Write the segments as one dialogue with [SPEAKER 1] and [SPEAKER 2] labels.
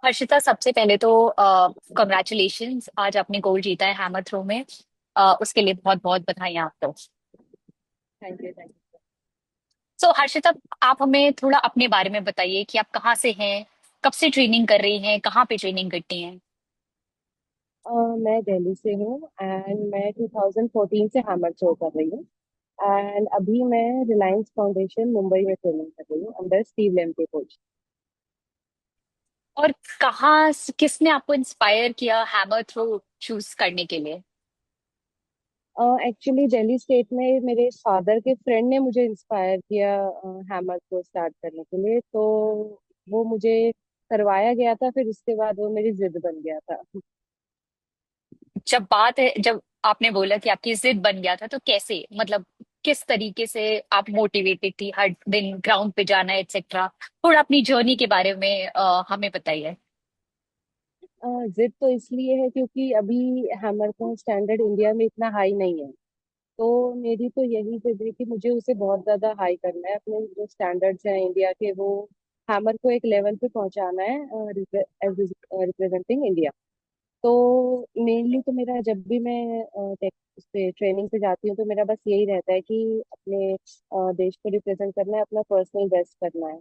[SPEAKER 1] हर्षिता, सबसे पहले तो कंग्रेचुलेशंस, आज आपने गोल्ड जीता है हैमर थ्रो में। उसके लिए बहुत बहुत बधाई आपको।
[SPEAKER 2] Thank you thank
[SPEAKER 1] so Harshita, आप हमें थोड़ा अपने बारे में बताइए कि आप कहाँ से हैं, कब से ट्रेनिंग कर रही हैं, कहाँ पे ट्रेनिंग करती हैं।
[SPEAKER 2] मैं दिल्ली से हूँ एंड मैं 2014 से हैमर थ्रो कर रही हूँ। एंड अभी मैं रिलायंस फाउंडेशन मुंबई में ट्रेनिंग कर रही हूँ अंडर स्टीव लेम के कोच।
[SPEAKER 1] और किसने आपको इंस्पायर किया हैमर थ्रो चूज करने के लिए।
[SPEAKER 2] एक्चुअली दिल्ली स्टेट में मेरे फादर के फ्रेंड ने मुझे इंस्पायर किया हैमर को स्टार्ट करने के लिए। तो वो मुझे करवाया गया था, फिर उसके बाद वो मेरी जिद बन गया था।
[SPEAKER 1] जब आपने बोला कि आपकी जिद बन गया था, तो कैसे, मतलब किस तरीके से आप मोटिवेटेड थी हर दिन ग्राउंड पे जाना एक्सेट्रा। थोड़ा अपनी जर्नी के बारे में हमें बताइए।
[SPEAKER 2] जिद तो इसलिए है क्योंकि अभी हैमर का स्टैंडर्ड इंडिया में इतना हाई नहीं है। तो मेरी तो यही जिद है कि मुझे उसे बहुत ज्यादा हाई करना है। अपने जो स्टैंडर्ड्स हैं इंडिया के, वो हैमर को एक लेवल पे पहुंचाना है रिप्रेजेंटिंग इंडिया। तो मेनली तो मेरा जब भी मैं टेक पे ट्रेनिंग पे जाती हूँ तो मेरा बस यही रहता है कि अपने देश को रिप्रेजेंट करना है, अपना पर्सनल बेस्ट करना है।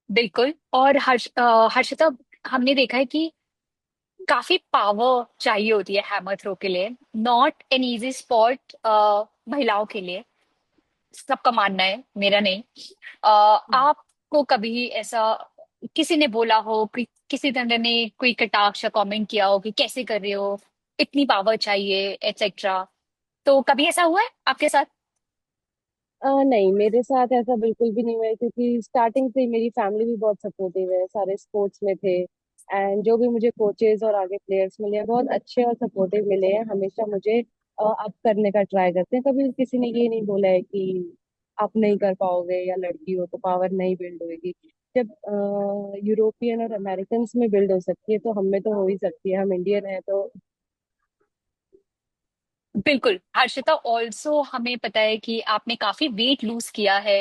[SPEAKER 1] बिल्कुल। और हर्षिता, हमने देखा है कि काफी पावर चाहिए होती है हैमर थ्रो के लिए। नॉट एन इजी स्पॉट महिलाओं के लिए, सबका मानना है, मेरा नहीं। आपको कभी ऐसा किसी ने बोला हो कि किसी तरह ने कोई कटाक्ष या कमेंट किया हो कि कैसे कर रहे हो, इतनी पावर चाहिए एक्सेट्रा, तो कभी ऐसा हुआ है आपके साथ।
[SPEAKER 2] नहीं, मेरे साथ ऐसा बिल्कुल भी नहीं हुआ है क्योंकि स्टार्टिंग से ही मेरी फैमिली भी बहुत सपोर्टिव है, सारे स्पोर्ट्स में थे। एंड जो भी मुझे कोचेस और आगे प्लेयर्स मिले हैं बहुत अच्छे और सपोर्टिव मिले हैं, हमेशा मुझे अप करने का ट्राई करते हैं। कभी किसी ने ये नहीं बोला है कि आप नहीं कर पाओगे या लड़की हो तो पावर नहीं बिल्ड होगी। जब यूरोपियन और अमेरिकन में बिल्ड हो सकती है तो हम में तो हो ही सकती है, हम इंडियन है तो।
[SPEAKER 1] बिल्कुल हर्षिता, ऑल्सो हमें पता है कि आपने काफी वेट लूज किया है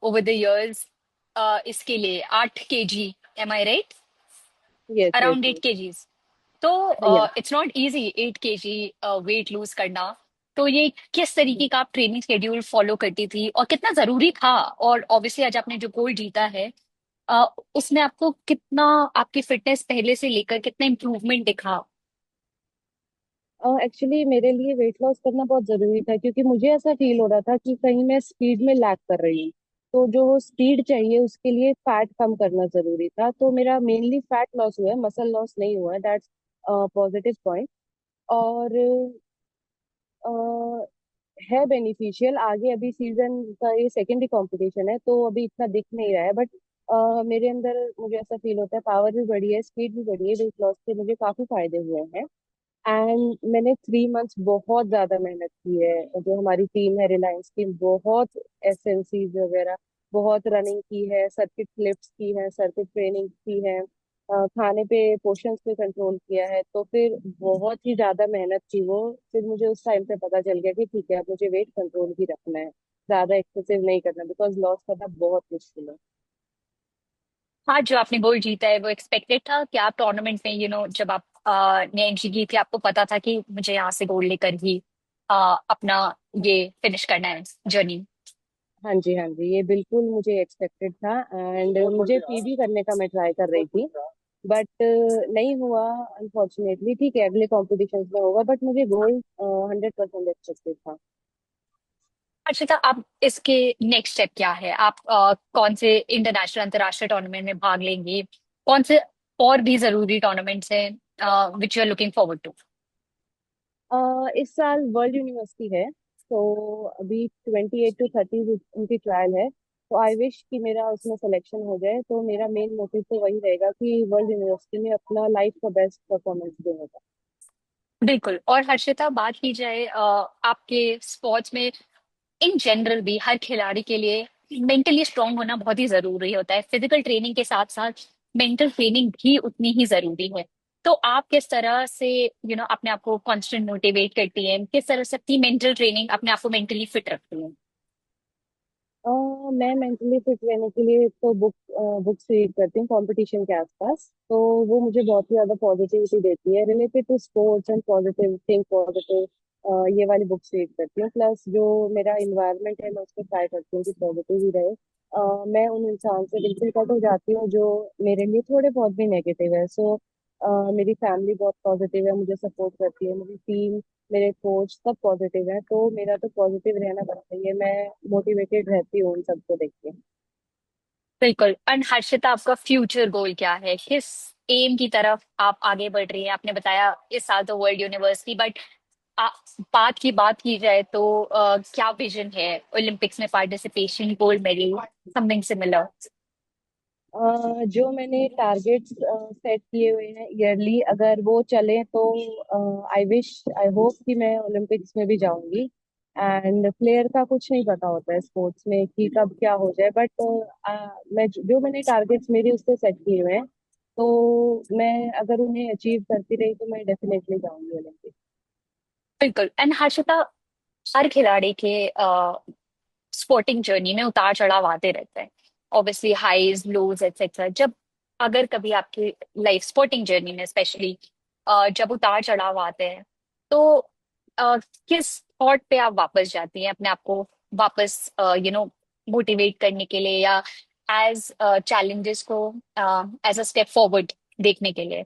[SPEAKER 1] ओवर द इयर्स। इसके लिए 8 kg, am I right,
[SPEAKER 2] yes yes
[SPEAKER 1] around eight
[SPEAKER 2] yes.
[SPEAKER 1] Kgs तो
[SPEAKER 2] या
[SPEAKER 1] it's not easy 8 kg weight lose करना। तो ये किस तरीके का आप ट्रेनिंग शेड्यूल फॉलो करती थी और कितना जरूरी था। और ऑब्वियसली आज आपने जो गोल्ड जीता है, अ, उसमें आपको कितना, आपकी फिटनेस पहले से लेकर कितना इम्प्रूवमेंट दिखा।
[SPEAKER 2] एक्चुअली मेरे लिए वेट लॉस करना बहुत जरूरी था क्योंकि मुझे ऐसा फील हो रहा था कि कहीं मैं स्पीड में लैग कर रही हूँ। तो जो स्पीड चाहिए उसके लिए फैट कम करना जरूरी था। तो मेरा मेनली फैट लॉस हुआ है, मसल लॉस नहीं हुआ है। That's positive point. और अ, है बेनिफिशियल आगे। अभी सीजन का ये सेकेंडरी कंपटीशन है तो अभी इतना दिख नहीं रहा है, बट मेरे अंदर मुझे ऐसा फील होता है पावर भी बढ़ी है, स्पीड भी बढ़ी है। वेट लॉस से मुझे काफी फायदे हुए हैं। एंड मैंने 3 मंथ्स बहुत ज्यादा मेहनत की है। जो हमारी टीम है रिलायंस टीम, बहुत एसएनसीज वगैरह, बहुत रनिंग की है, सर्किट फ्लिप्स की है, सर्किट ट्रेनिंग की है, खाने पे पोर्शंस पे कंट्रोल किया है। तो फिर बहुत ही ज्यादा मेहनत की वो। फिर मुझे उस टाइम पे पता चल गया कि ठीक है अब मुझे वेट कंट्रोल ही रखना है, ज्यादा एक्सेसिव नहीं करना, बिकॉज लॉस करना बहुत मुश्किल है।
[SPEAKER 1] हाँ, जो आपने गोल्ड जीता है वो एक्सपेक्टेड था कि आप टूर्नामेंट में, जब आप ने एंट्री की थी, आपको पता था कि मुझे यहाँ से गोल्ड लेकर ही अपना ये फिनिश करना है जर्नी।
[SPEAKER 2] हाँ जी हाँ जी, ये बिल्कुल मुझे एक्सपेक्टेड था। एंड मुझे पीबी करने का मैं ट्राई कर रही थी, बट नहीं हुआ अनफॉर्चुनेटली। ठीक है, अगले कॉम्पिटिशन्स में होगा, बट मुझे गोल्ड 100% एक्सपेक्टेड था।
[SPEAKER 1] अच्छा था, अब इसके नेक्स्ट स्टेप क्या है, आप कौन से इंटरनेशनल अंतर्राष्ट्रीय टूर्नामेंट में भाग लेंगे, कौन से और भी जरूरी टूर्नामेंट्स हैं which you are looking forward to.
[SPEAKER 2] इस साल वर्ल्ड यूनिवर्सिटी है, तो अभी 28 to 30 उनकी ट्रायल है। तो आई विश कि मेरा उसमें सिलेक्शन हो जाए। तो मेरा मेन मोटिव तो वही रहेगा कि वर्ल्ड यूनिवर्सिटी में अपना लाइफ का बेस्ट परफॉर्मेंस देने का।
[SPEAKER 1] बिल्कुल। और हर्षिता, बात की जाए आपके स्पोर्ट्स में, इन जनरल भी हर खिलाड़ी के लिए मेंटली स्ट्रांग होना बहुत ही जरूरी होता है। फिजिकल ट्रेनिंग के साथ साथ मेंटल ट्रेनिंग भी उतनी ही जरूरी है। तो आप किस तरह से अपने आप को कांस्टेंट मोटिवेट करती हैं, किस तरह से अपनी मेंटल ट्रेनिंग अपने आप को मेंटली फिट रखती हैं।
[SPEAKER 2] अ, मैं मेंटली फिट रहने के लिए तो बुक्स रीड करती हूँ कंपटीशन के आसपास। तो वो मुझे बहुत ही ज्यादा पॉजिटिविटी देती है related to sports and positive think positive. ये वाली बुक्स रीड करती हूँ। प्लस जो मेरा इन्वायरमेंट है मैं उसको ट्राई करती हूँ कि पॉजिटिव ही रहे। मैं उन इंसान से बिल्कुल कट हो जाती हूँ जो मेरे लिए थोड़े बहुत भी नेगेटिव है। सो मेरी फैमिली बहुत पॉजिटिव है, मुझे सपोर्ट करती है, मेरी टीम, मेरे कोच सब पॉजिटिव है, तो मेरा तो पॉजिटिव रहना बनता ही है। मैं मोटिवेटेड रहती हूँ उन सबको देख के।
[SPEAKER 1] बिल्कुल। एंड हर्षिता, आपका फ्यूचर गोल क्या है? किस एम की तरफ आप आगे बढ़ रही हैं? आपने बताया इस साल तो वर्ल्ड यूनिवर्सिटी, बट बात की बात की जाए तो क्या विजन है? ओलंपिक्स में participation, gold medal, something similar?
[SPEAKER 2] जो मैंने टारगेट्स सेट किए हुए हैं ईयरली, अगर वो चले तो आई विश, आई होप कि मैं ओलंपिक्स में भी जाऊंगी। एंड प्लेयर का कुछ नहीं पता होता है स्पोर्ट्स में कि कब क्या हो जाए, बट मैं जो मैंने टारगेट्स मेरे उससे सेट किए हुए हैं, तो मैं अगर उन्हें अचीव करती रही तो मैं डेफिनेटली जाऊंगी ओलंपिक।
[SPEAKER 1] बिल्कुल। एंड हर्षिता, हर खिलाड़ी के स्पोर्टिंग जर्नी में उतार चढ़ाव आते रहते हैं, ऑब्वियसली हाईज लोज एटसेट्रा। जब अगर कभी आपकी लाइफ स्पोर्टिंग जर्नी में स्पेशली जब उतार चढ़ाव आते हैं, तो अ, किस थॉट पे आप वापस जाती हैं अपने आप को वापस मोटिवेट करने के लिए, या एज चैलेंजेस को एज अ स्टेप फॉरवर्ड देखने के लिए?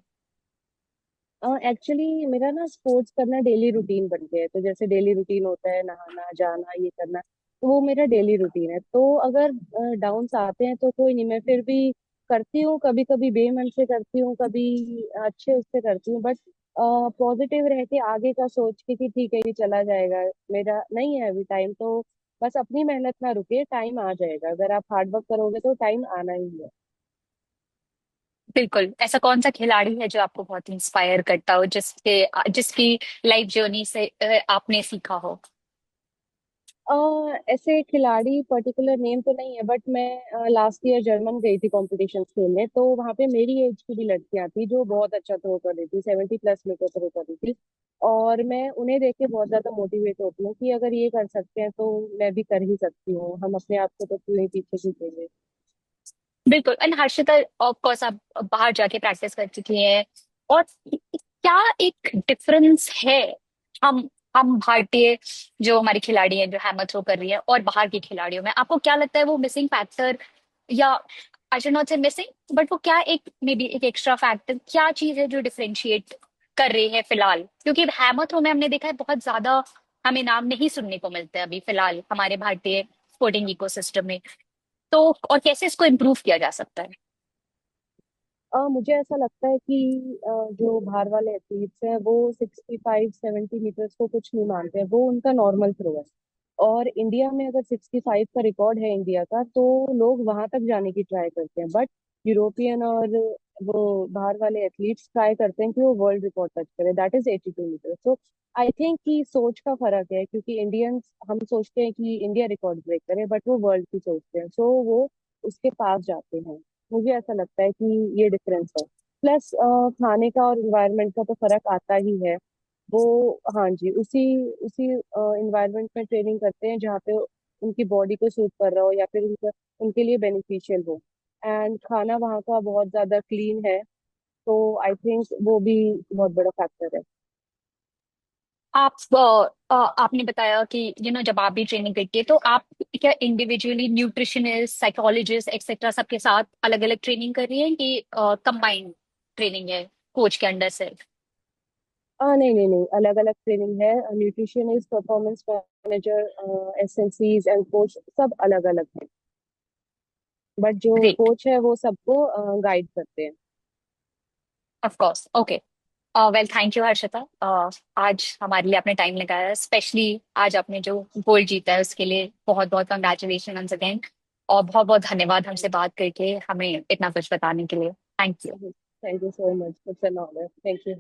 [SPEAKER 2] एक्चुअली मेरा ना स्पोर्ट्स करना डेली रूटीन बन गया है। तो जैसे डेली रूटीन होता है नहाना जाना ये करना, तो वो मेरा डेली रूटीन है। तो अगर डाउन्स आते हैं तो कोई नहीं, मैं फिर भी करती हूँ। कभी कभी बेमन से करती हूँ, कभी अच्छे उससे करती हूँ, बट पॉजिटिव रह के आगे का सोच के कि ठीक है ये चला जाएगा, मेरा नहीं है अभी टाइम। तो बस अपनी मेहनत ना रुके, टाइम आ जाएगा। अगर आप हार्ड वर्क करोगे तो टाइम आना ही है।
[SPEAKER 1] बिल्कुल। ऐसा कौन सा खिलाड़ी है जो आपको बहुत इंस्पायर करता हो, जिसकी लाइफ जर्नी से आपने सीखा हो?
[SPEAKER 2] ऐसे खिलाड़ी पर्टिकुलर नेम तो नहीं है, बट मैं लास्ट ईयर जर्मन गई थी कॉम्पिटिशन खेलने। तो वहां पे मेरी एज की भी लड़कियां थी जो बहुत अच्छा थ्रो कर रही थी, 70+ मीटर थ्रो कर रही थी। और मैं उन्हें देख के बहुत ज्यादा मोटिवेट होती हूँ कि अगर ये कर सकते हैं तो मैं भी कर ही सकती हूँ। हम अपने आप को तो क्यों ही पीछे खींचेंगे।
[SPEAKER 1] बिल्कुल। एंड हर्षिता, ऑफ कोर्स आप बाहर जाके प्रैक्टिस कर चुकी हैं, और क्या एक डिफरेंस है हम हम भारतीय जो हमारी खिलाड़ी हैं जो हैमर थ्रो कर रही है और बाहर की खिलाड़ियों में? आपको क्या लगता है वो मिसिंग फैक्टर, या आई शुड नॉट से मिसिंग, बट वो क्या एक मे बी एक एक्स्ट्रा फैक्टर, क्या चीज है जो डिफरेंशिएट कर रही है फिलहाल? क्योंकि हैमर थ्रो में हमने देखा है बहुत ज्यादा हमें नाम नहीं सुनने को मिलते हैं अभी फिलहाल हमारे भारतीय स्पोर्टिंग इकोसिस्टम में। तो और कैसे इसको इम्प्रूव किया जा सकता है?
[SPEAKER 2] मुझे ऐसा लगता है कि जो बाहर वाले एथलीट्स हैं वो 65-70 मीटर्स को कुछ नहीं मानते हैं, वो उनका नॉर्मल थ्रो है। और इंडिया में अगर 65 का रिकॉर्ड है इंडिया का, तो लोग वहां तक जाने की ट्राई करते हैं। बट यूरोपियन और वो बाहर वाले एथलीट्स ट्राई करते हैं कि वो वर्ल्ड रिकॉर्ड टच करे, that is 82 metre. So I think कि सोच का फर्क है, क्योंकि इंडियंस हम सोचते हैं कि इंडिया रिकॉर्ड ब्रेक करे, बट वो वर्ल्ड की सोचते हैं, सो वो उसके पास जाते हैं। मुझे ऐसा लगता है कि ये डिफरेंस है। प्लस खाने का और इन्वायरमेंट का तो फर्क आता ही है। वो हाँ जी, उसी उसी इन्वायरमेंट में ट्रेनिंग करते हैं जहाँ पे उनकी बॉडी को सूट कर रहा हो या फिर उनके लिए बेनिफिशियल हो। एंड खाना वहाँ का बहुत ज्यादा क्लीन है, तो आई थिंक वो भी बहुत बड़ा फैक्टर है।
[SPEAKER 1] आप आपने बताया कि जब आप भी ट्रेनिंग करती है तो आप क्या इंडिविजुअली न्यूट्रिशनिस्ट, साइकोलॉजिस्ट एक्सेट्रा सबके साथ अलग अलग ट्रेनिंग कर रही हैं, कि कंबाइंड ट्रेनिंग है कोच के अंडर से?
[SPEAKER 2] नहीं नहीं नहीं, अलग अलग ट्रेनिंग है। Nutritionist, performance manager, SNCs and coach सब अलग अलग है। बट जो
[SPEAKER 1] ग्रेट।
[SPEAKER 2] कोच है वो सबको गाइड करते हैं।
[SPEAKER 1] Of course. Okay. Well, thank you Harshita. आज हमारे लिए आपने टाइम लगाया, स्पेशली आज आपने जो गोल्ड जीता है उसके लिए बहुत बहुत कंग्रेचुलेशन वंस अगेन। और बहुत बहुत धन्यवाद हमसे बात करके हमें इतना कुछ बताने के लिए। Thank you.
[SPEAKER 2] Thank you so much, it's an honour, thank you.